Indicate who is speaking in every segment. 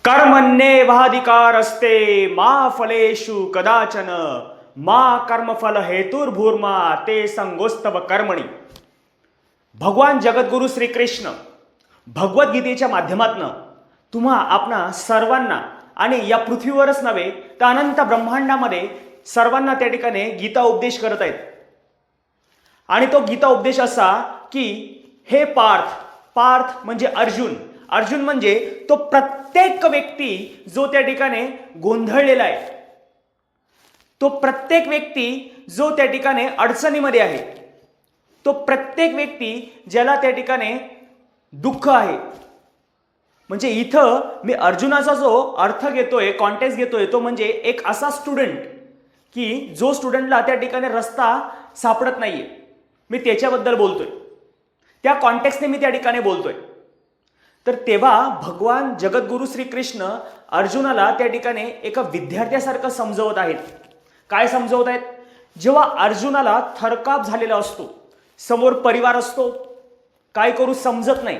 Speaker 1: कर्मण्येवाधिकारस्ते मा फलेषु कदाचन मा कर्मफल हेतुर्भूर्मा ते संगोस्तव कर्मणी. भगवान जगद्गुरु श्रीकृष्ण भगवद्गीतेच्या माध्यमातून तुम्हा आपणा सर्वांना आणि या पृथ्वीवरच नव्हे तर अनंत ब्रह्मांडामध्ये सर्वांना त्या ठिकाणी गीता उपदेश करत आहेत. आणि तो गीता उपदेश असा की हे पार्थ म्हणजे अर्जुन म्हणजे तो प्रत्येक व्यक्ती जो त्या ठिकाणी गोंधळलेला आहे, तो प्रत्येक व्यक्ती जो त्या ठिकाणी अडचणीमध्ये आहे, तो प्रत्येक व्यक्ती ज्याला त्या ठिकाणी दुःख आहे. म्हणजे इथं मी अर्जुनाचा जो अर्थ घेतोय, कॉन्टेक्स्ट घेतोय, तो म्हणजे एक असा स्टुडंट की जो स्टुडंटला त्या ठिकाणी रस्ता सापडत नाहीये. मी त्याच्याबद्दल बोलतोय, त्या कॉन्टेक्स्टने मी त्या ठिकाणी बोलतोय. तर तेव्हा भगवान जगद्गुरु श्रीकृष्ण अर्जुनाला त्या ठिकाणी एका विद्यार्थ्यासारखं समजवत आहेत. काय समजवत आहेत? जेव्हा अर्जुनाला थरकाप झालेला असतो, समोर परिवार असतो, काय करू समजत नाही,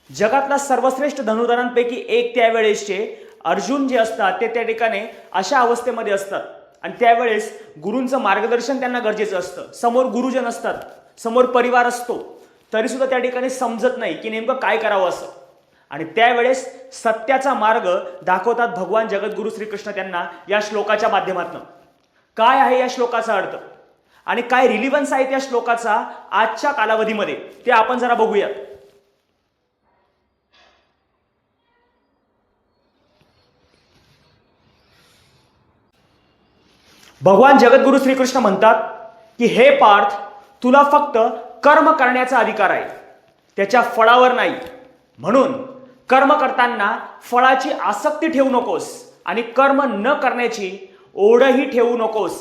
Speaker 1: जगातला सर्वश्रेष्ठ धनुर्धरांपैकी एक त्यावेळेसचे अर्जुन जे असतात ते त्या ठिकाणी अशा अवस्थेमध्ये असतात आणि त्यावेळेस गुरूंचं मार्गदर्शन त्यांना गरजेचं असतं. समोर गुरुजन असतात, समोर परिवार असतो, तरी सुद्धा त्या ठिकाणी समजत नाही की नेमकं काय करावं असं. आणि त्यावेळेस सत्याचा मार्ग दाखवतात भगवान जगद्गुरु श्रीकृष्ण त्यांना या श्लोकाच्या माध्यमातून. काय आहे या श्लोकाचा अर्थ आणि काय रिलिव्हन्स आहे त्या श्लोकाचा आजच्या कालावधीमध्ये ते आपण जरा बघूया. भगवान जगद्गुरु श्रीकृष्ण म्हणतात की हे पार्थ, तुला फक्त कर्म करण्याचा अधिकार आहे, त्याच्या फळावर नाही. म्हणून कर्म करताना फळाची आसक्ती ठेवू नकोस आणि कर्म न करण्याची ओढही ठेवू नकोस.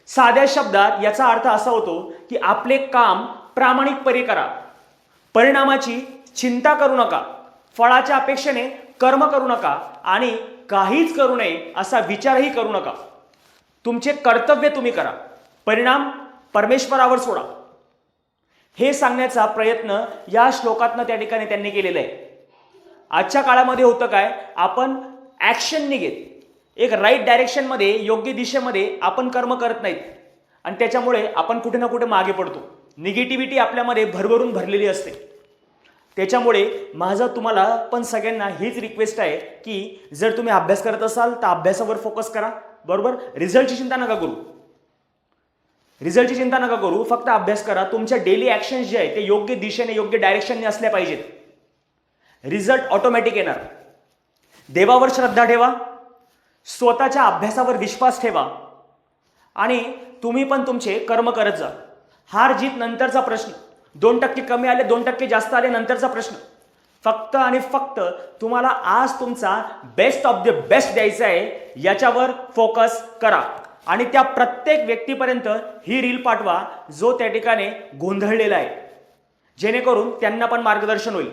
Speaker 1: साध्या शब्दात याचा अर्थ असा होतो की आपले काम प्रामाणिकपणे करा, परिणामाची चिंता करू नका, फळाच्या अपेक्षेने कर्म करू नका आणि काहीच करू नये असा विचारही करू नका. तुमचे कर्तव्य तुम्ही करा, परिणाम परमेश्वरावर सोडा. हे सांगण्याचा प्रयत्न या श्लोकातनं त्या ठिकाणी त्यांनी केलेला आहे. आजच्या काळामध्ये होतं काय, आपण ॲक्शन घेत एक राईट डायरेक्शनमध्ये, योग्य दिशेमध्ये आपण कर्म करत नाहीत आणि त्याच्यामुळे आपण कुठे ना कुठे मागे पडतो. निगेटिव्हिटी आपल्यामध्ये भरभरून भरलेली असते. त्याच्यामुळे माझं तुम्हाला पण सगळ्यांना हीच रिक्वेस्ट आहे की जर तुम्ही अभ्यास करत असाल तर अभ्यासावर फोकस करा, बरोबर. रिझल्टची चिंता नका करू, फक्त अभ्यास करा. तुमच्या डेली ॲक्शन्स जे आहे ते योग्य दिशेने, योग्य डायरेक्शनने असल्या पाहिजेत. रिझल्ट ऑटोमॅटिक येणार. देवावर श्रद्धा ठेवा, स्वतःच्या अभ्यासावर विश्वास ठेवा आणि तुम्ही पण तुमचे कर्म करत जा. हार जीत नंतरचा प्रश्न. 2% कमी आले, 2% जास्त आले, नंतरचा प्रश्न. फक्त आणि फक्त तुम्हाला आज तुमचा बेस्ट ऑफ द बेस्ट द्यायचा आहे, याच्यावर फोकस करा आणि त्या प्रत्येक व्यक्तीपर्यंत ही रील पाठवा जो त्या ठिकाणी गोंधळलेला आहे, जेणेकरून त्यांना पण मार्गदर्शन होईल.